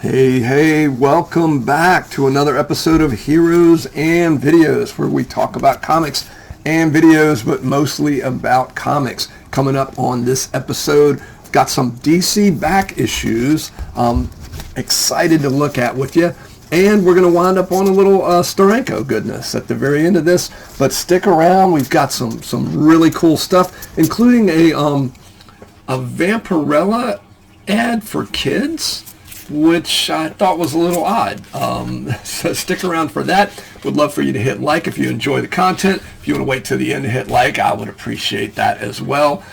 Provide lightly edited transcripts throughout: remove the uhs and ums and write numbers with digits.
Hey, welcome back to another episode of Heroes and Videos, where we talk about comics and videos, but mostly about comics. Coming up on this episode, got some DC back issues excited to look at with you. And we're going to wind up on a little Steranko goodness at the very end of this. But stick around. We've got some really cool stuff, including a VAMPIRELLA ad for kids, which I thought was a little odd. So stick around for that. Would love for you to hit like if you enjoy the content. If you want to wait till the end to hit like, I would appreciate that as well.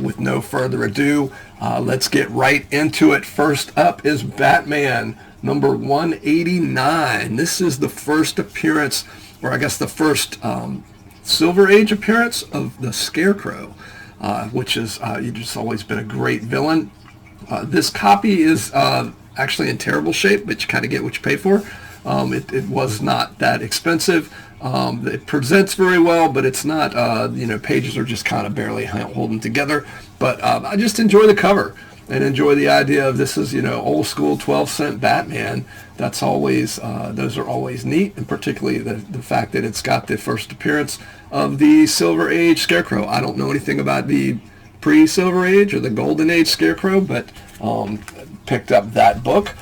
With no further ado, let's get right into it. First up is Batman number 189. This is the first appearance, or I guess the first Silver Age appearance of the Scarecrow, which is you've just always been a great villain. This copy is actually in terrible shape, but you kind of get what you pay for. It was not that expensive. It presents very well, but it's not, pages are just kind of barely holding together. But I just enjoy the cover and enjoy the idea of this is, old school 12-cent Batman. That's always, those are always neat, and particularly the fact that it's got the first appearance of the Silver Age Scarecrow. I don't know anything about the pre-Silver Age or the Golden Age Scarecrow, but picked up that book.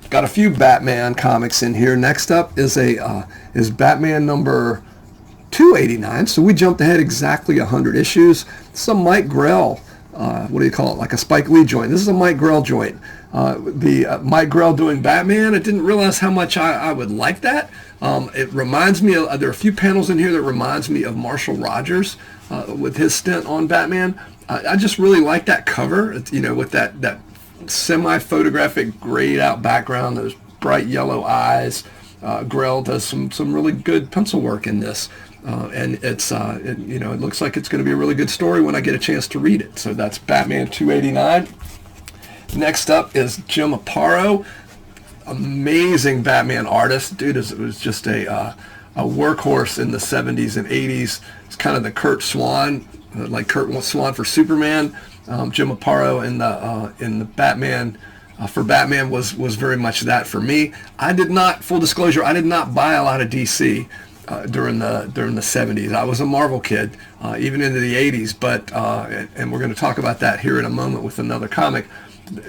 Got a few Batman comics in here. Next up is Batman number 289. So we jumped ahead exactly 100 issues. This is a Mike Grell, what do you call it? Like a Spike Lee joint. This is a Mike Grell joint. Mike Grell doing Batman. I didn't realize how much I would like that. It reminds me of, there are a few panels in here that reminds me of Marshall Rogers with his stint on Batman. I just really like that cover, with that semi-photographic grayed out background, those bright yellow eyes. Grell does some really good pencil work in this, and it looks like it's going to be a really good story when I get a chance to read it. So that's Batman 289. Next up is Jim Aparo, amazing Batman artist. Dude, it was just a workhorse in the 70s and 80s. It's kind of the Kurt Swan, like Kurt Swan for Superman. Jim Aparo in the Batman for Batman was very much that for me. I did not, full disclosure, I did not buy a lot of DC during the 70s. I was a Marvel kid, even into the 80s. But and we're going to talk about that here in a moment with another comic.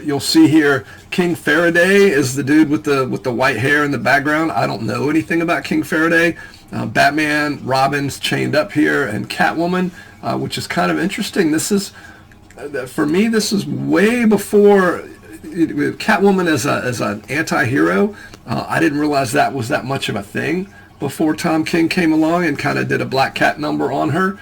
You'll see here, King Faraday is the dude with the white hair in the background. I don't know anything about King Faraday. Batman, Robin's chained up here, and Catwoman, which is kind of interesting. This is, for me, this is way before Catwoman as an anti-hero. I didn't realize that was that much of a thing before Tom King came along and kind of did a Black Cat number on her.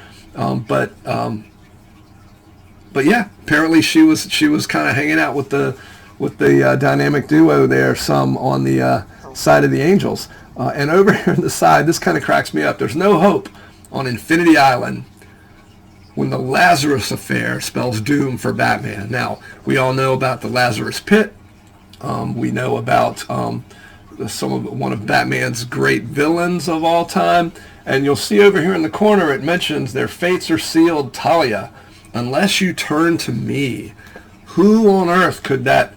But yeah, apparently she was kind of hanging out with the dynamic duo there, some on the side of the Angels, and over here on the side, this kind of cracks me up. There's no hope on Infinity Island when the Lazarus Affair spells doom for Batman. Now, we all know about the Lazarus Pit. We know about one of Batman's great villains of all time. And you'll see over here in the corner, it mentions their fates are sealed, Talia, unless you turn to me. Who on earth could that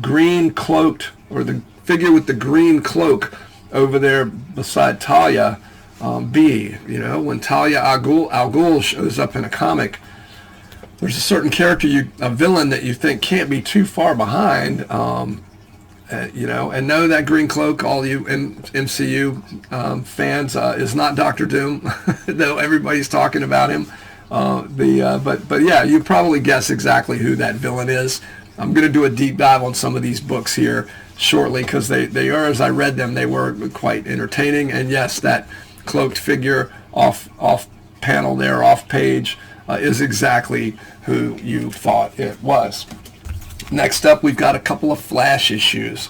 green cloaked, or the figure with the green cloak over there beside Talia be? When Talia al Ghul shows up in a comic, there's a certain character, a villain that you think can't be too far behind, and know that green cloak, all you MCU fans, is not Doctor Doom, though everybody's talking about him. But yeah, you probably guess exactly who that villain is. I'm going to do a deep dive on some of these books here shortly, because they are, as I read them, they were quite entertaining. And yes, that cloaked figure off panel there, off page, is exactly who you thought it was. Next up, we've got a couple of Flash issues.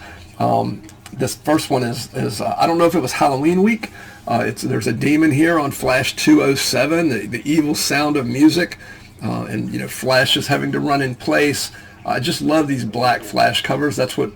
This first one is I don't know if it was Halloween week. There's a demon here on Flash 207, the evil sound of music, and Flash is having to run in place. I just love these black Flash covers. That's what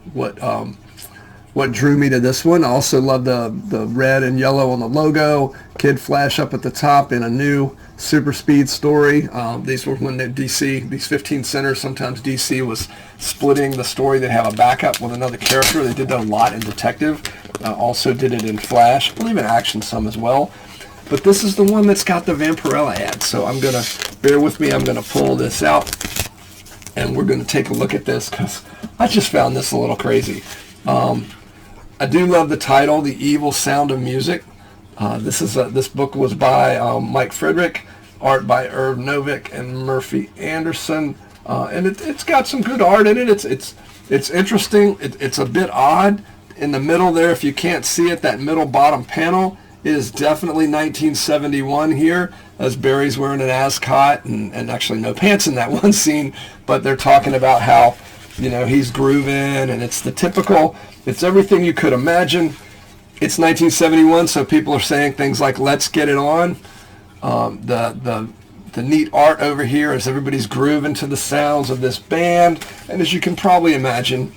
what drew me to this one. I also love the red and yellow on the logo. Kid Flash up at the top in a new super speed story. These were when DC, these 15 centers, sometimes DC was splitting the story. They'd have a backup with another character. They did that a lot in Detective. Also did it in Flash. I believe in Action some as well. But this is the one that's got the Vampirella ad. So I'm going to, bear with me, I'm going to pull this out. And we're going to take a look at this because I just found this a little crazy. I do love the title, The Evil Sound of Music. This book was by Mike Friedrich, art by Irv Novick and Murphy Anderson, and it's got some good art in it. It's interesting. It's a bit odd in the middle there. If you can't see it, that middle bottom panel is definitely 1971 here, as Barry's wearing an ascot and actually no pants in that one scene, but they're talking about how, you know, he's grooving, and it's the typical, it's everything you could imagine. It's 1971, so people are saying things like, let's get it on. The neat art over here is everybody's grooving to the sounds of this band, and as you can probably imagine,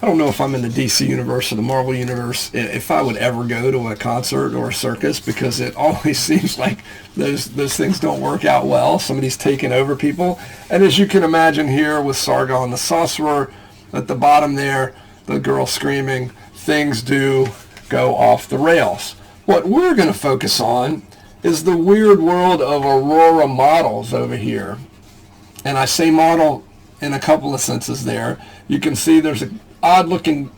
I don't know if I'm in the DC universe or the Marvel universe, if I would ever go to a concert or a circus, because it always seems like those things don't work out well. Somebody's taking over people. And as you can imagine here with Sargon the Sorcerer at the bottom there, the girl screaming, things do go off the rails. What we're going to focus on is the weird world of Aurora models over here. And I say model in a couple of senses there. You can see there's an odd-looking,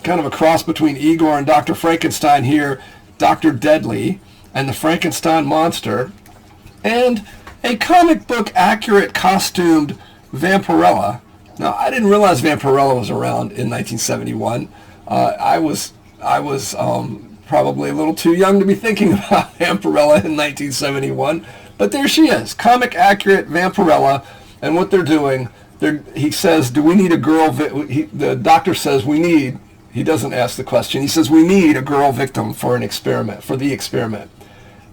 kind of a cross between Igor and Dr. Frankenstein here, Dr. Deadly, and the Frankenstein monster, and a comic book accurate costumed Vampirella. Now, I didn't realize Vampirella was around in 1971. I was probably a little too young to be thinking about Vampirella in 1971, but there she is, comic accurate Vampirella, and what they're doing. He says, do we need a girl? The doctor says we need, he doesn't ask the question, he says we need a girl victim for an experiment, for the experiment.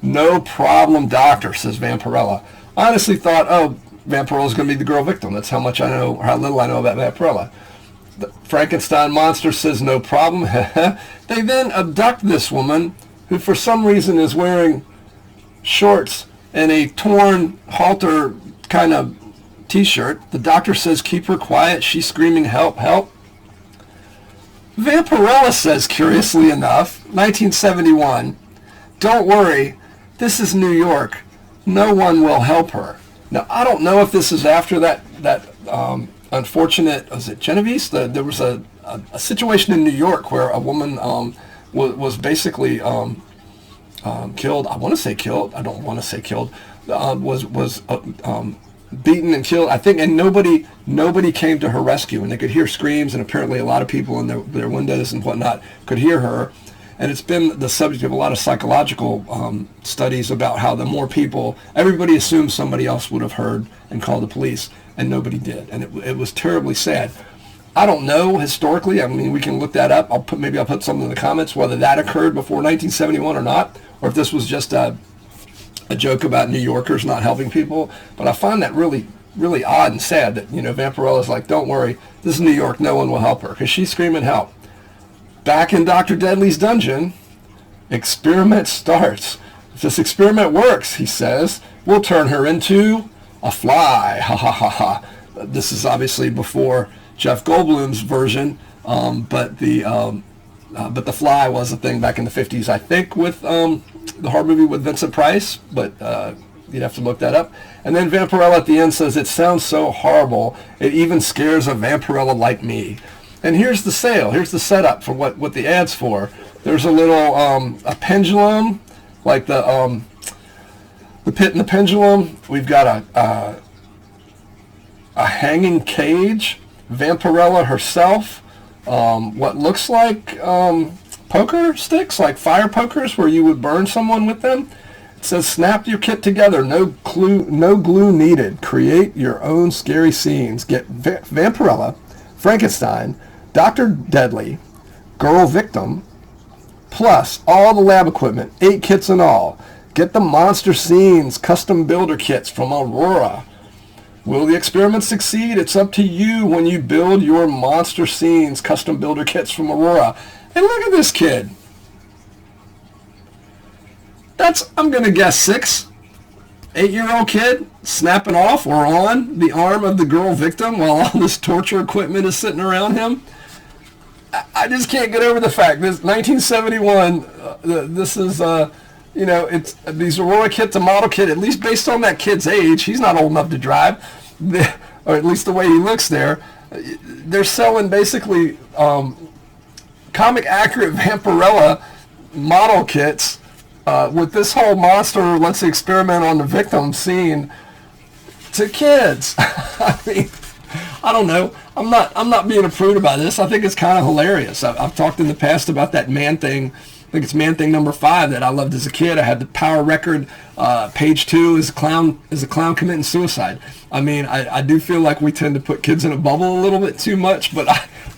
No problem, doctor, says Vampirella. I honestly thought, oh, Vampirella's going to be the girl victim. That's how much I know, or how little I know about Vampirella. The Frankenstein monster says no problem. They then abduct this woman, who for some reason is wearing shorts and a torn halter kind of t-shirt. The doctor says keep her quiet. She's screaming help, help. Vampirella says, curiously enough, 1971, don't worry, this is New York. No one will help her. Now, I don't know if this is after that unfortunate, was it Genovese? There was a situation in New York where a woman was basically killed. I want to say killed. I don't want to say killed. Was beaten and killed, I think, and nobody came to her rescue, and they could hear screams, and apparently a lot of people in their windows and whatnot could hear her. And it's been the subject of a lot of psychological studies about how the more people, everybody assumes somebody else would have heard and called the police, and nobody did, and it was terribly sad. I don't know historically. I mean, we can look that up. Maybe I'll put something in the comments whether that occurred before 1971 or not, or if this was just a joke about New Yorkers not helping people. But I find that really, really odd and sad that, you know, Vampirella's like, don't worry, this is New York, no one will help her, because she's screaming help. Back in Dr. Deadly's dungeon, experiment starts. If this experiment works, he says, we'll turn her into a fly. Ha ha ha ha. This is obviously before Jeff Goldblum's version, but the fly was a thing back in the 50s, I think, with the horror movie with Vincent Price, but you'd have to look that up. And then Vampirella at the end says, it sounds so horrible, it even scares a Vampirella like me. And here's the sale. Here's the setup for what the ad's for. There's a little a pendulum, like the pit and the pendulum. We've got a hanging cage. Vampirella herself. What looks like poker sticks, like fire pokers, where you would burn someone with them. It says, snap your kit together. No glue needed. Create your own scary scenes. Get Vampirella, Frankenstein, Dr. Deadly, Girl Victim, plus all the lab equipment, 8 kits in all. Get the monster scenes, custom builder kits from Aurora. Will the experiment succeed? It's up to you when you build your monster scenes, custom builder kits from Aurora. And look at this kid. That's, I'm going to guess, 8-year-old kid snapping off or on the arm of the girl victim while all this torture equipment is sitting around him. I just can't get over the fact this 1971. This is it's these Aurora kid's a model kid, at least based on that kid's age. He's not old enough to drive, or at least the way he looks there. They're selling basically comic accurate Vampirella model kits with this whole monster let's experiment on the victim scene to kids. I mean, I don't know. I'm not being a prude about this. I think it's kind of hilarious. I've talked in the past about that Man Thing. I think it's Man Thing number 5 that I loved as a kid. I had the Power record. Page 2 is a clown committing suicide. I mean, I do feel like we tend to put kids in a bubble a little bit too much, but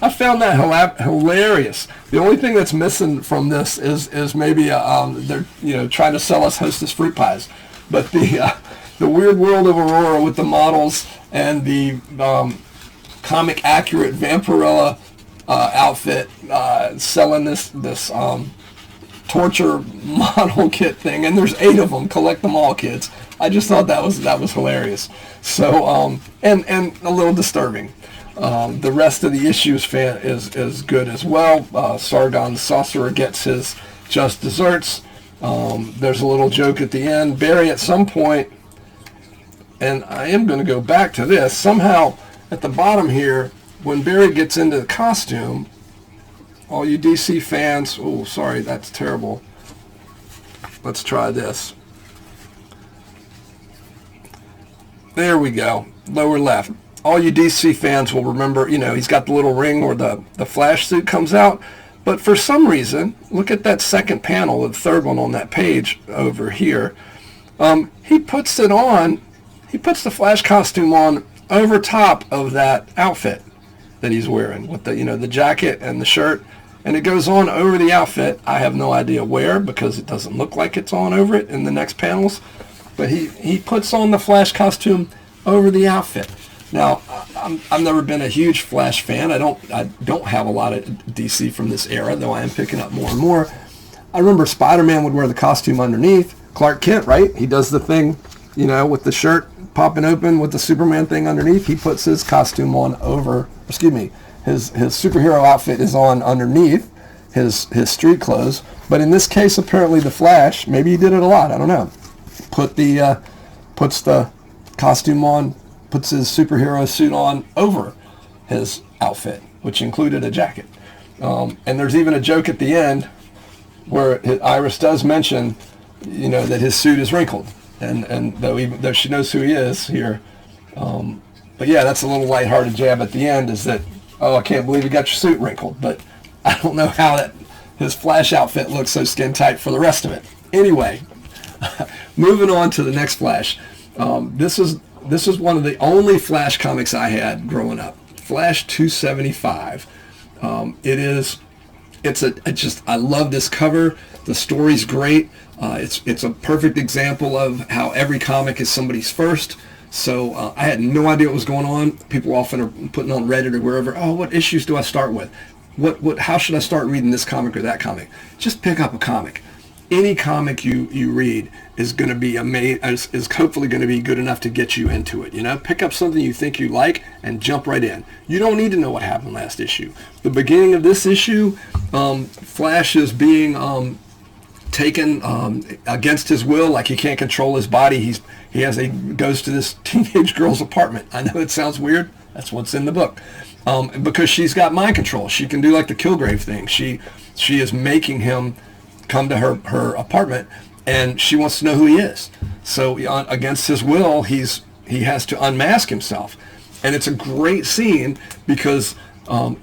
I found that hilarious. The only thing that's missing from this is maybe they're trying to sell us Hostess fruit pies, but the weird world of Aurora with the models and the comic accurate Vampirella outfit selling this torture model kit thing, and there's 8 of them. Collect them all, kids. I just thought that was hilarious. So and a little disturbing. The rest of the issues is good as well. Sargon the Sorcerer gets his just desserts. There's a little joke at the end. Barry at some point, and I am going to go back to this, somehow at the bottom here, when Barry gets into the costume, all you DC fans, oh, sorry, that's terrible. Let's try this. There we go, lower left. All you DC fans will remember, he's got the little ring where the Flash suit comes out. But for some reason, look at that second panel, the third one on that page over here. He puts it on, he puts the Flash costume on over top of that outfit that he's wearing with the jacket and the shirt. And it goes on over the outfit. I have no idea where, because it doesn't look like it's on over it in the next panels. But he puts on the Flash costume over the outfit. Now, I've never been a huge Flash fan. I don't have a lot of DC from this era, though I am picking up more and more. I remember Spider-Man would wear the costume underneath. Clark Kent, right? He does the thing, with the shirt popping open with the Superman thing underneath. He puts his costume on over, his superhero outfit is on underneath his street clothes. But in this case, apparently the Flash, maybe he did it a lot, I don't know, puts the costume on, puts his superhero suit on over his outfit, which included a jacket. And there's even a joke at the end where Iris does mention, that his suit is wrinkled, and though she knows who he is here. But yeah, that's a little lighthearted jab at the end, is that, oh, I can't believe you got your suit wrinkled. But I don't know how his Flash outfit looks so skin tight for the rest of it. Anyway, moving on to the next Flash. This was one of the only Flash comics I had growing up. Flash 275. I love this cover. The story's great. It's a perfect example of how every comic is somebody's first. So I had no idea what was going on. People often are putting on Reddit or wherever, oh, what issues do I start with? How should I start reading this comic or that comic? Just pick up a comic. Any comic you read is going to be is hopefully going to be good enough to get you into it. Pick up something you think you like and jump right in. You don't need to know what happened last issue. The beginning of this issue, Flash is being taken against his will, like he can't control his body. He goes to this teenage girl's apartment. I know it sounds weird. That's what's in the book. Because she's got mind control. She can do like the Kilgrave thing. She is making him come to her apartment, and she wants to know who he is. So against his will, he has to unmask himself. And it's a great scene because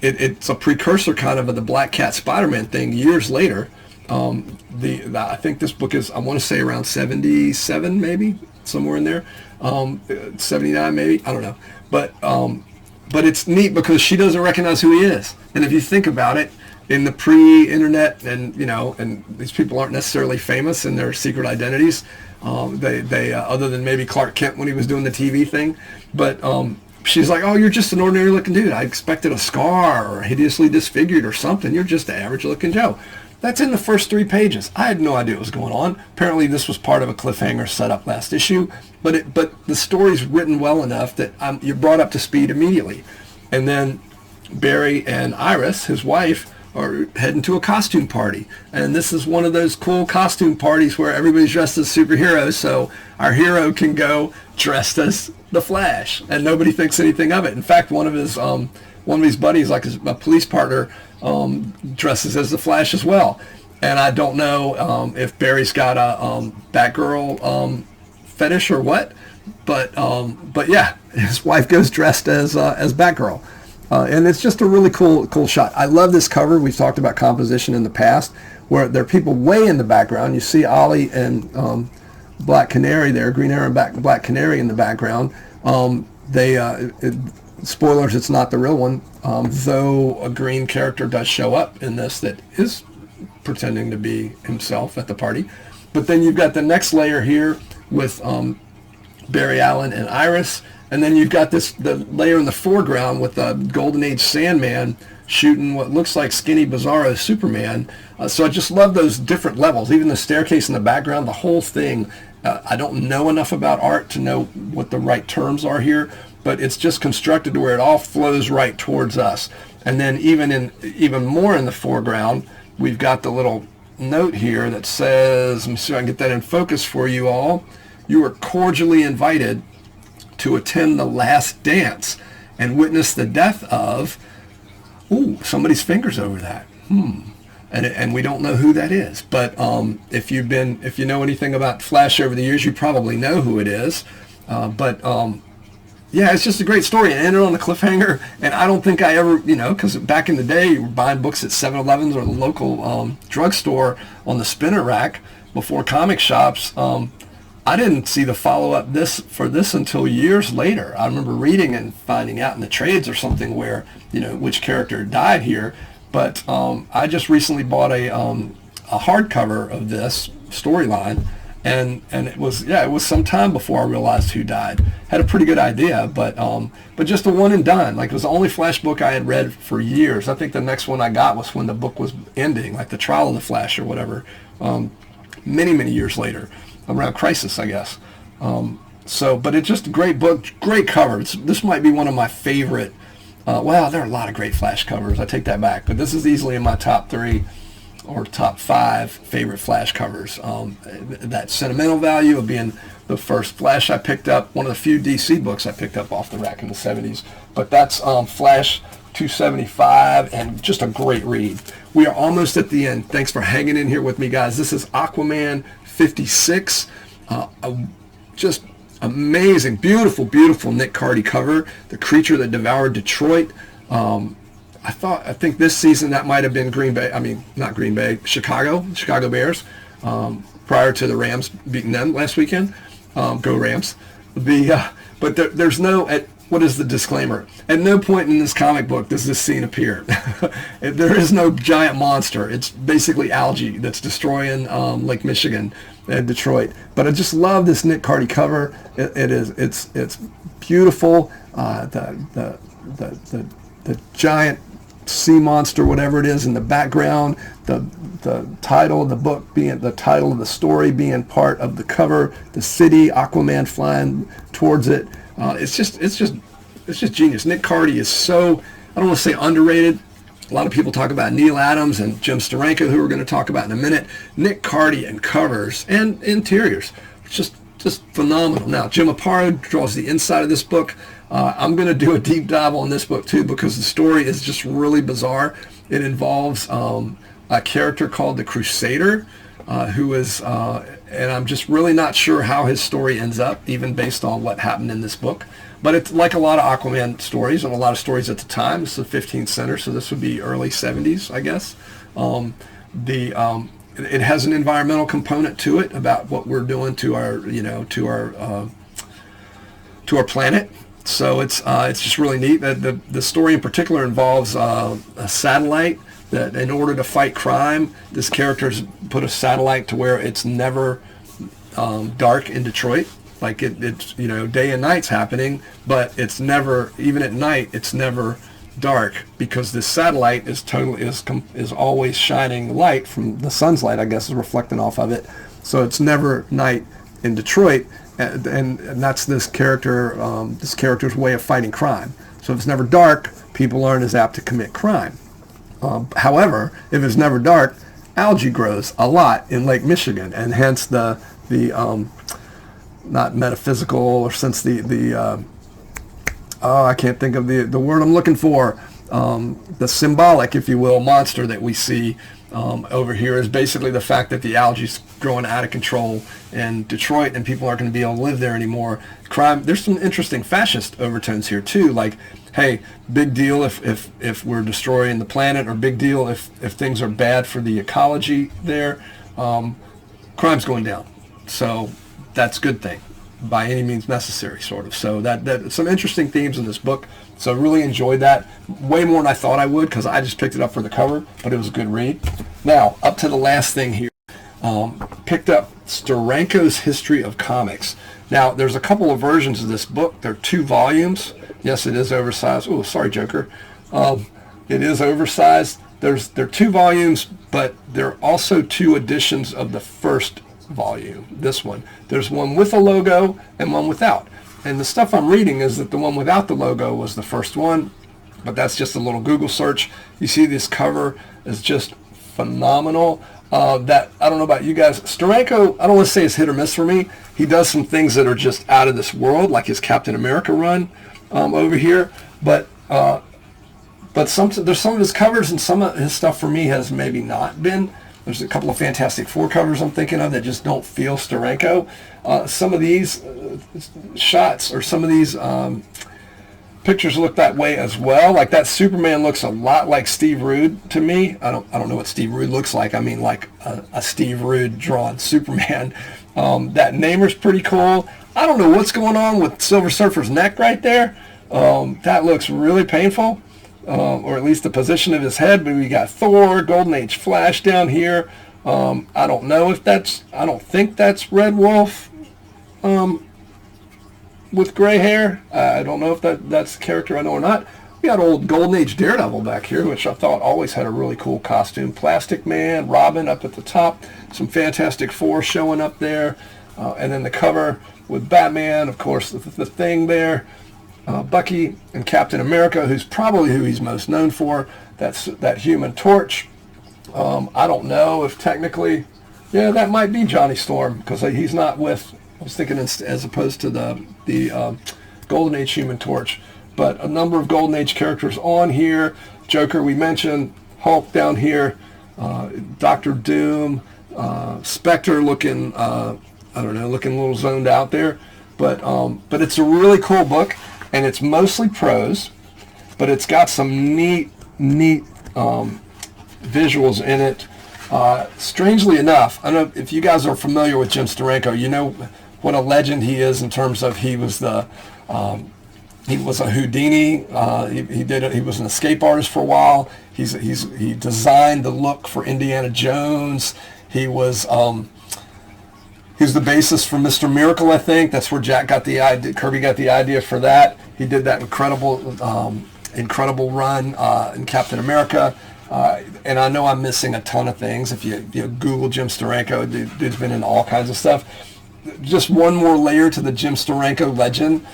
it's a precursor kind of the Black Cat Spider-Man thing years later. I think this book is, I want to say around 77 maybe, somewhere in there, 79 maybe, I don't know. But it's neat because she doesn't recognize who he is. And if you think about it, in the pre-internet, and these people aren't necessarily famous in their secret identities, they other than maybe Clark Kent when he was doing the TV thing, but she's like, oh, you're just an ordinary looking dude. I expected a scar or hideously disfigured or something. You're just an average looking Joe. That's in the first 3 pages. I had no idea what was going on. Apparently this was part of a cliffhanger set up last issue, but the story's written well enough that you're brought up to speed immediately. And then Barry and Iris, his wife, are heading to a costume party. And this is one of those cool costume parties where everybody's dressed as superheroes, so our hero can go dressed as the Flash, and nobody thinks anything of it. In fact, one of his buddies, like a police partner, dresses as the Flash as well. And I don't know if Barry's got a Batgirl fetish or what, but yeah, his wife goes dressed as Batgirl. And it's just a really cool shot. I love this cover. We've talked about composition in the past, where there are people way in the background. You see Ollie and Black Canary there, Green Arrow and Black Canary in the background. Spoilers, it's not the real one, though a green character does show up in this that is pretending to be himself at the party. But then you've got the next layer here with Barry Allen and Iris. And then you've got the layer in the foreground with the Golden Age Sandman shooting what looks like skinny Bizarro Superman. So I just love those different levels. Even the staircase in the background, the whole thing. I don't know enough about art to know what the right terms are here, but it's just constructed to where it all flows right towards us. And then even more in the foreground, we've got the little note here that says, let me see if I can get that in focus for you all. You are cordially invited to attend the last dance and witness the death of, somebody's fingers over that. And we don't know who that is. But if you know anything about Flash over the years, you probably know who it is. Yeah, it's just a great story. It ended on a cliffhanger, and I don't think I ever, because back in the day, you were buying books at 7-Elevens or the local drugstore on the spinner rack before comic shops. I didn't see the follow-up for this until years later. I remember reading and finding out in the trades or something where, which character died here. But I just recently bought a hardcover of this storyline, and it was some time before I realized who died. Had a pretty good idea, but just a one and done. Like, it was the only Flash book I had read for years. I think the next one I got was when the book was ending, like the Trial of the Flash or whatever, many years later, around Crisis, I guess. But it's just a great book, great cover. This might be one of my favorite. Well, there are a lot of great Flash covers. I take that back, but this is easily in my top 3 or top 5 favorite Flash covers. That sentimental value of being the first Flash I picked up, one of the few DC books I picked up off the rack in the 70s. But that's Flash 275, and just a great read. We are almost at the end. Thanks for hanging in here with me, guys. This is Aquaman 56. Just amazing, beautiful Nick Cardy cover. The creature that devoured Detroit. I think this season that might have been Chicago Bears, prior to the Rams beating them last weekend. Go Rams. But there's no, what is the disclaimer? At no point in this comic book does this scene appear. There is no giant monster. It's basically algae that's destroying Lake Michigan and Detroit. But I just love this Nick Cardy cover. It's beautiful. The giant sea monster, whatever it is, in the background. The title of the book being the title of the story being part of the cover. The city, Aquaman flying towards it. It's just genius. Nick Cardy is so, I don't want to say underrated. A lot of people talk about Neil Adams and Jim Steranko, who we're going to talk about in a minute. Nick Cardy and covers and interiors, just phenomenal. Now, Jim Aparo draws the inside of this book. I'm going to do a deep dive on this book too, because the story is just really bizarre. It involves a character called the Crusader, who is, and I'm just really not sure how his story ends up, even based on what happened in this book. But it's like a lot of Aquaman stories, and a lot of stories at the time. It's the 15th century, so this would be early 70s, I guess. It has an environmental component to it about what we're doing to our planet. So it's just really neat. The story in particular involves a satellite that, in order to fight crime, this character's put a satellite to where it's never dark in Detroit. Like it's, you know, day and night's happening, but it's never, even at night, it's never dark, because this satellite is always shining light from the sun's light, I guess, is reflecting off of it. So it's never night in Detroit, and that's this character's way of fighting crime. So if it's never dark, people aren't as apt to commit crime. However, if it's never dark, algae grows a lot in Lake Michigan, and hence the not metaphysical, or since I can't think of the word I'm looking for, the symbolic, if you will, monster that we see over here is basically the fact that the algae's growing out of control in Detroit, and people aren't going to be able to live there anymore. Crime, there's some interesting fascist overtones here too, like, hey, big deal if we're destroying the planet, or big deal if things are bad for the ecology there. Crime's going down, so that's a good thing, by any means necessary, sort of. So that some interesting themes in this book. So really enjoyed that, way more than I thought I would, because I just picked it up for the cover, but it was a good read. Now, up to the last thing here. Picked up Steranko's History of Comics. Now, there's a couple of versions of this book. There are 2 volumes. Yes, it is oversized. Oh, sorry, Joker. It is oversized. There are 2 volumes, but there are also 2 editions of the first volume, this one. There's one with a logo and one without. And the stuff I'm reading is that the one without the logo was the first one, but that's just a little Google search. You see this cover is just phenomenal. That, I don't know about you guys, Steranko, I don't want to say it's hit or miss for me. He does some things that are just out of this world, like his Captain America run over here, but there's some of his covers, and some of his stuff for me has maybe not been. There's a couple of Fantastic Four covers I'm thinking of that just don't feel Steranko. Some of these shots, or some of these pictures look that way as well. Like that Superman looks a lot like Steve Rude to me. I don't know what Steve Rude looks like. I mean, like a Steve Rude drawn Superman. That Namer's pretty cool. I don't know what's going on with Silver Surfer's neck right there. That looks really painful. Or at least the position of his head. But we got Thor, Golden Age Flash down here. I don't know if I don't think that's Red Wolf with gray hair. I don't know if that's the character I know or not. We got old Golden Age Daredevil back here, which I thought always had a really cool costume. Plastic Man, Robin up at the top, some Fantastic Four showing up there, and then the cover with Batman, of course, the Thing there. Bucky and Captain America, who's probably who he's most known for. That's that Human Torch. I don't know if technically, yeah, that might be Johnny Storm, because he's not with, I was thinking as opposed to the Golden Age Human Torch. But a number of Golden Age characters on here. Joker we mentioned, Hulk down here, Doctor Doom, Spectre looking, I don't know, looking a little zoned out there. But it's a really cool book. And it's mostly prose, but it's got some neat visuals in it. Strangely enough, I don't know if you guys are familiar with Jim Steranko. You know what a legend he is in terms of he was a Houdini. He was an escape artist for a while. He designed the look for Indiana Jones. He's the basis for Mr. Miracle, I think. That's where Jack got the idea. Kirby got the idea for that. He did that incredible run in Captain America. And I know I'm missing a ton of things. If you Google Jim Steranko, dude's been in all kinds of stuff. Just one more layer to the Jim Steranko legend.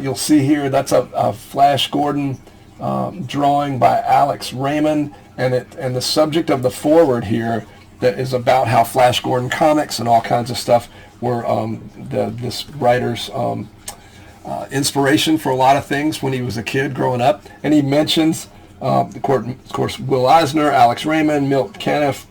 You'll see here that's a Flash Gordon drawing by Alex Raymond, and the subject of the foreword here that is about how Flash Gordon comics and all kinds of stuff were this writer's inspiration for a lot of things when he was a kid growing up. And he mentions, of course, Will Eisner, Alex Raymond, Milt Caniff,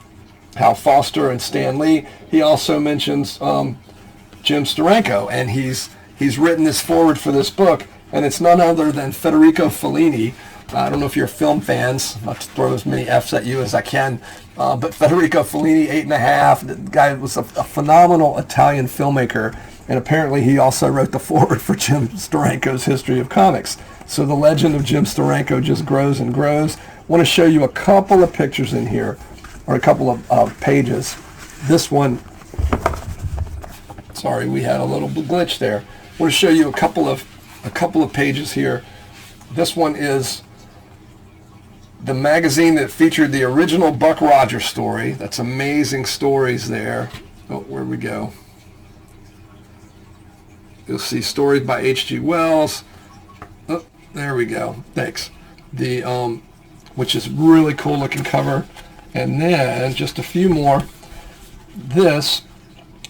Hal Foster, and Stan Lee. He also mentions Jim Steranko, and he's written this foreword for this book, and it's none other than Federico Fellini. I don't know if you're film fans. I'll have to throw as many F's at you as I can. But Federico Fellini, 8.5. The guy was a phenomenal Italian filmmaker. And apparently he also wrote the foreword for Jim Steranko's History of Comics. So the legend of Jim Steranko just grows and grows. I want to show you a couple of pictures in here, or a couple of pages. This one, Sorry, we had a little glitch there. I want to show you a couple of pages here. This one is the magazine that featured the original Buck Rogers story. That's amazing stories there. Oh, where we go? You'll see stories by H.G. Wells. Oh, there we go. Thanks. Which is really cool looking cover. And then just a few more. This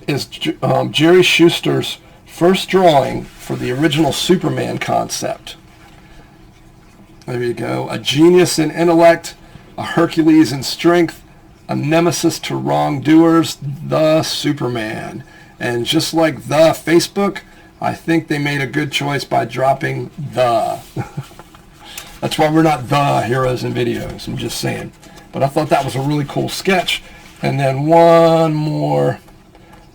is Jerry Schuster's first drawing for the original Superman concept. There you go. A genius in intellect, a Hercules in strength, a nemesis to wrongdoers, the Superman. And just like the Facebook, I think they made a good choice by dropping the. That's why we're not the heroes in videos, I'm just saying. But I thought that was a really cool sketch. And then one more.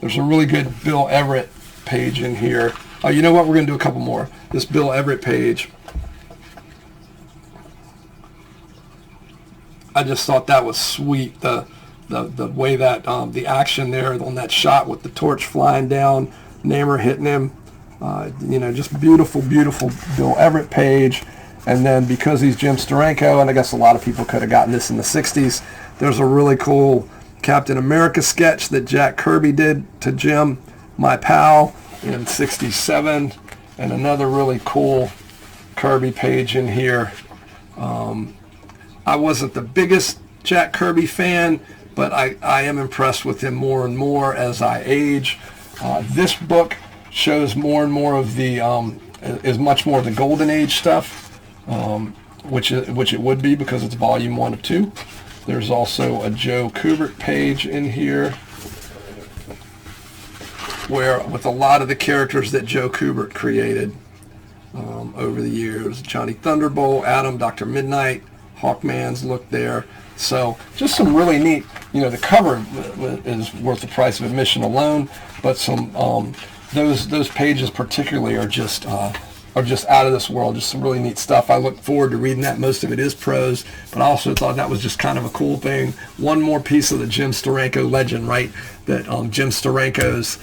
There's a really good Bill Everett page in here. Oh, you know what? We're going to do a couple more. This Bill Everett page. I just thought that was sweet. The way that the action there on that shot with the torch flying down, Namor hitting him. Just beautiful, beautiful Bill Everett page. And then because he's Jim Steranko, and I guess a lot of people could have gotten this in the 60s, there's a really cool Captain America sketch that Jack Kirby did to Jim, my pal, in 67. And another really cool Kirby page in here. I wasn't the biggest Jack Kirby fan, but I am impressed with him more and more as I age. This book shows more and more of the, is much more of the Golden Age stuff, which it would be because it's volume 1 of 2. There's also a Joe Kubert page in here, where with a lot of the characters that Joe Kubert created over the years. Johnny Thunderbolt, Adam, Dr. Midnight, Hawkman's look there. So just some really neat, the cover is worth the price of admission alone, but some those pages particularly are just out of this world. Just some really neat stuff. I look forward to reading that. Most of it is prose, but I also thought that was just kind of a cool thing. One more piece of the Jim Steranko legend, right? That Jim Steranko's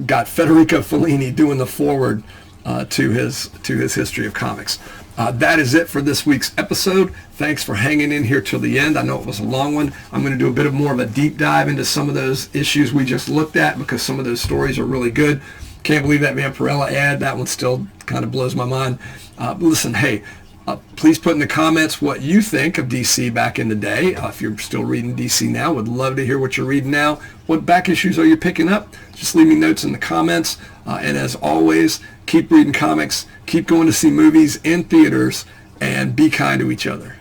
got Federico Fellini doing the foreword to his history of comics. That is it for this week's episode. Thanks for hanging in here till the end. I know it was a long one. I'm going to do a bit of more of a deep dive into some of those issues we just looked at because some of those stories are really good. Can't believe that Vampirella ad. That one still kind of blows my mind. Listen, hey, please put in the comments what you think of DC back in the day. If you're still reading DC now, would love to hear what you're reading now. What back issues are you picking up? Just leave me notes in the comments. And as always, keep reading comics, keep going to see movies in theaters, and be kind to each other.